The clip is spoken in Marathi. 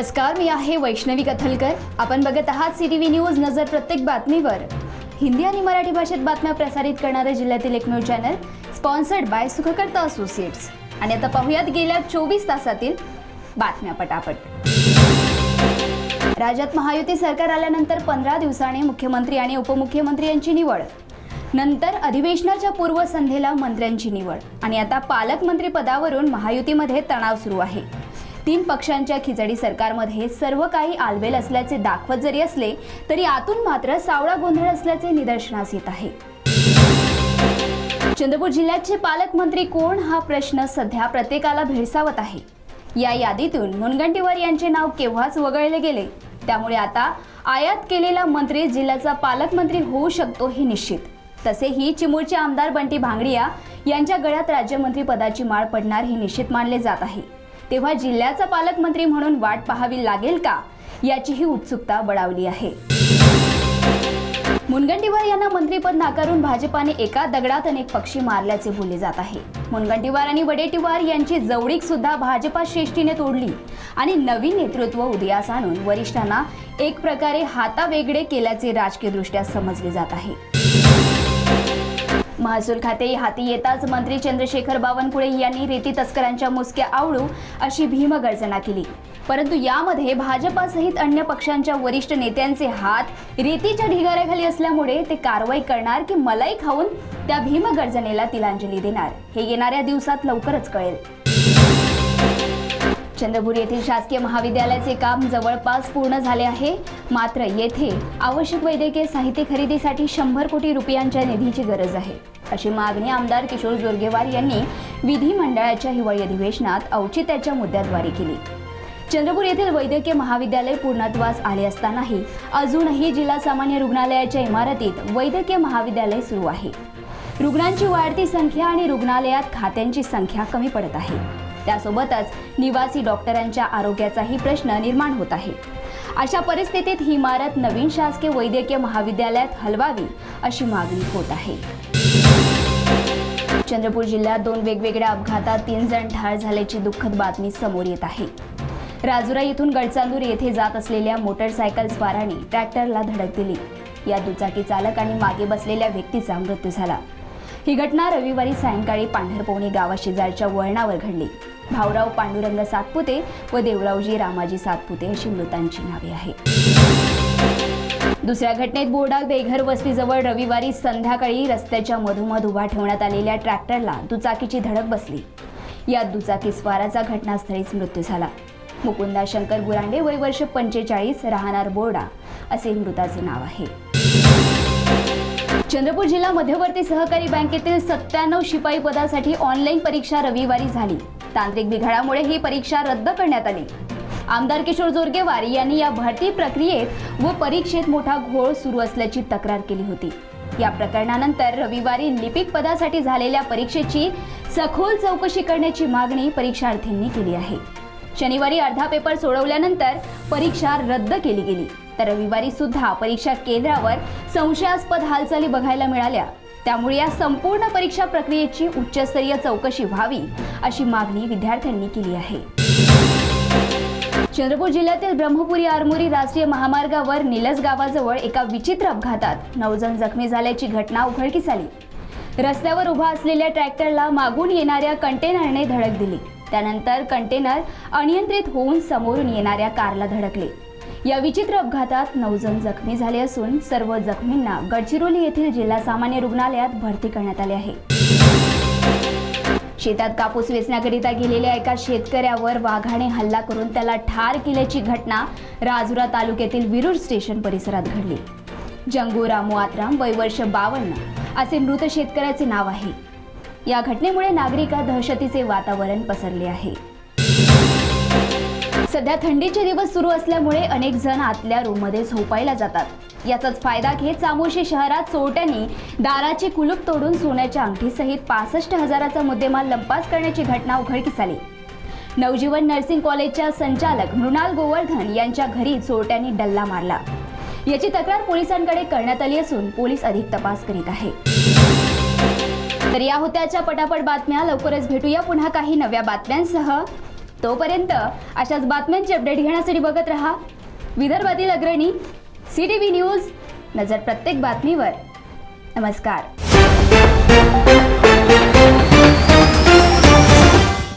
नमस्कार, मी आहे वैष्णवी कथलकर। आपण बघत आहात CTV न्यूज नजर प्रत्येक बातमीवर। हिंदी आणि मराठी भाषेत बातम्या प्रसारित करणारे जिल्ह्यातील एकमेव channel, sponsored by Sukhkarta associates. आणि आता पाहूयात गेल्या 24 तासातील बातम्या पटापट। राज्यात महायुती सरकार आल्यानंतर 15 दिवसांनी मुख्यमंत्री आणि उपमुख्यमंत्री यांची निवड, नंतर अधिवेशनाच्या पूर्वसंध्येला मंत्र्यांची निवड आणि आता पालकमंत्री पदावरून महायुतीमध्ये तणाव सुरू आहे। 3 पक्षांच्या खिचडी सरकारमध्ये सर्व काही आलबेल असल्याचे दाखवत जरी असले तरी आतून मात्र सावळा गोंधळ असल्याचे निदर्शनास येत आहे। चंद्रपूर जिल्ह्याचे पालकमंत्री कोण हा प्रश्न सध्या प्रत्येकाला भेडसावत आहे। या यादीतून मुनगंटीवार यांचे नाव केव्हाच वगळले गेले, त्यामुळे आता आयात केलेला मंत्री जिल्ह्याचा पालकमंत्री होऊ शकतो हे निश्चित। तसेही चिमूरचे आमदार बंटी भांगडिया यांच्या गळ्यात राज्यमंत्री पदाची माळ पडणार हे निश्चित मानले जात आहे। तेव्हा जिल्ह्याचा पालकमंत्री म्हणून वाट पाहावी लागेल का, याचीही उत्सुकता बळावली आहे। मुनगंटीवार यांना मंत्रीपद नाकारून भाजपाने एका दगडात अनेक पक्षी मारल्याचे बोलले जात आहे। मुनगंटीवार आणि वडेट्टीवार यांची जवळीक सुद्धा भाजपा श्रेष्ठीने तोडली आणि नवीन नेतृत्व उदयास आणून वरिष्ठांना एक प्रकारे हातावेगळे केल्याचे राजकीयदृष्ट्या समजले जात आहे। महसूल खाते हाती येताच मंत्री चंद्रशेखर बावनकुळे यांनी रेती तस्करांच्या मुसक्या आवळू अशी भीमगर्जना केली, परंतु यामध्ये भाजपासहित अन्य पक्षांच्या वरिष्ठ नेत्यांचे हात रेतीच्या ढिगाऱ्याखाली असल्यामुळे ते कारवाई करणार की मलाई खाऊन त्या भीमगर्जनेला तिलांजली देणार हे येणाऱ्या दिवसात लवकरच कळेल। चंद्रपूर येथील शासकीय महाविद्यालयाचे काम जवळपास पूर्ण झाले आहे, मात्र येथे आवश्यक वैद्यकीय साहित्य खरेदीसाठी 100 कोटी रुपयांच्या निधीची गरज आहे, अशी मागणी आमदार किशोर जोरगेवार यांनी विधिमंडळाच्या हिवाळी अधिवेशनात औचित्याच्या मुद्द्याद्वारे केली। चंद्रपूर येथील वैद्यकीय महाविद्यालय पूर्णत्वास आले असतानाही अजूनही जिल्हा सामान्य रुग्णालयाच्या इमारतीत वैद्यकीय महाविद्यालय सुरू आहे। रुग्णांची वाढती संख्या आणि रुग्णालयात खात्यांची संख्या कमी पडत आहे, त्यासोबतच निवासी डॉक्टरांच्या आरोग्याचाही प्रश्न निर्माण होत आहे। अशा परिस्थितीत ही इमारत नवीन शासकीय वैद्यकीय महाविद्यालयात हलवावी अशी मागणी होत आहे। चंद्रपूर जिल्ह्यात 2 वेगवेगळ्या अपघातात 3 जण ठार झाल्याची दुःखद बातमी समोर येत आहे। राजुरा येथून गडचांदूर येथे जात असलेल्या मोटरसायकल स्वाराने ट्रॅक्टरला धडक दिली। या दुचाकी चालक आणि मागे बसलेल्या व्यक्तीचा मृत्यू झाला। ही घटना रविवारी सायंकाळी पांढरपवणी गावाशेजारच्या वळणावर घडली। भाऊराव पांडुरंग सातपुते व देवरावजी रामाजी सातपुते अशी मृतांची नावे आहेत। दुसऱ्या घटनेत बोर्डा बेघर वस्तीजवळ रविवारी संध्याकाळी रस्त्याच्या मधोमध उभा ठेवण्यात आलेल्या ट्रॅक्टरला दुचाकीची धडक बसली। या दुचाकी स्वाराचा घटनास्थळीच मृत्यू झाला। मुकुंदा शंकर बुरांडे, वय वर्ष 45, राहणार बोर्डा असे मृताचे नाव आहे। चंद्रपूर जिल्हा मध्यवर्ती सहकारी बँकेतील 97 शिपाई पदासाठी ऑनलाईन परीक्षा रविवारी झाली। तांत्रिक बिघाडामुळे ही परीक्षा रद्द करण्यात आली। आमदार किशोर जोरगेवार यांनी या भरती प्रक्रियेत व परीक्षेत मोठा घोळ सुरू असल्याची तक्रार केली होती। या प्रकरणानंतर रविवारी लिपिक पदासाठी झालेल्या परीक्षेची सखोल चौकशी करण्याची मागणी परीक्षार्थींनी केली आहे। शनिवारी अर्धा पेपर सोडवल्यानंतर परीक्षा रद्द केली गेली, तर रविवारी सुद्धा परीक्षा केंद्रावर संशयास्पद हालचाली बघायला मिळाल्या। त्यामुळे या संपूर्ण परीक्षा प्रक्रियेची उच्चस्तरीय चौकशी व्हावी अशी मागणी विद्यार्थ्यांनी केली आहे। चंद्रपूर जिल्ह्यातील ब्रह्मपुरी आरमोरी राष्ट्रीय महामार्गावर निलस गावाजवळ एका विचित्र अपघातात 9 जण जखमी झाल्याची घटना उघडकीस आली। रस्त्यावर उभा असलेल्या ट्रॅक्टरला मागून येणाऱ्या कंटेनरने धडक दिली। त्यानंतर कंटेनर अनियंत्रित होऊन समोरून येणाऱ्या कारला धडकले। या विचित्र अपघातात 9 जण जखमी झाले असून सर्व जखमींना गडचिरोली येथील जिल्हा सामान्य रुग्णालयात भरती करण्यात आले आहे। शेतात कापूस वेचण्याकरिता गेलेल्या एका शेतकऱ्यावर वाघाने हल्ला करून त्याला ठार केल्याची घटना राजुरा तालुक्यातील विरुर स्टेशन परिसरात घडली। जंगू रामू आत्राम, वय वर्ष 52 असे मृत शेतकऱ्याचे नाव आहे। या घटनेमुळे नागरिकात दहशतीचे वातावरण पसरले आहे। सध्या थंडीचे दिवस सुरू असल्यामुळे अनेक जण आतल्या रूममध्ये झोपायला जातात। याचाच फायदा घेत चामोर्शी शहरात चोरट्यांनी दाराचे कुलूप तोडून सोन्याच्या अंगठीसहित 65,000चा मुद्देमाल लंपास करण्याची घटना उघडकीस आली। नवजीवन नर्सिंग कॉलेजच्या संचालक मृणाल गोवर्धन यांच्या घरी चोरट्यांनी डल्ला मारला। याची तक्रार पोलिसांकडे करण्यात आली असून पोलीस अधिक तपास करीत आहेत। तर या होत्याच्या पटापट बातम्या। लवकरच भेटूया पुन्हा काही नव्या बातम्यांसह। तोपर्यंत अशाच बातम्यांचे अपडेट घेण्यासाठी बघत रहा विदर्भातील अग्रणी CTV न्यूज, नजर प्रत्येक बातमीवर. नमस्कार.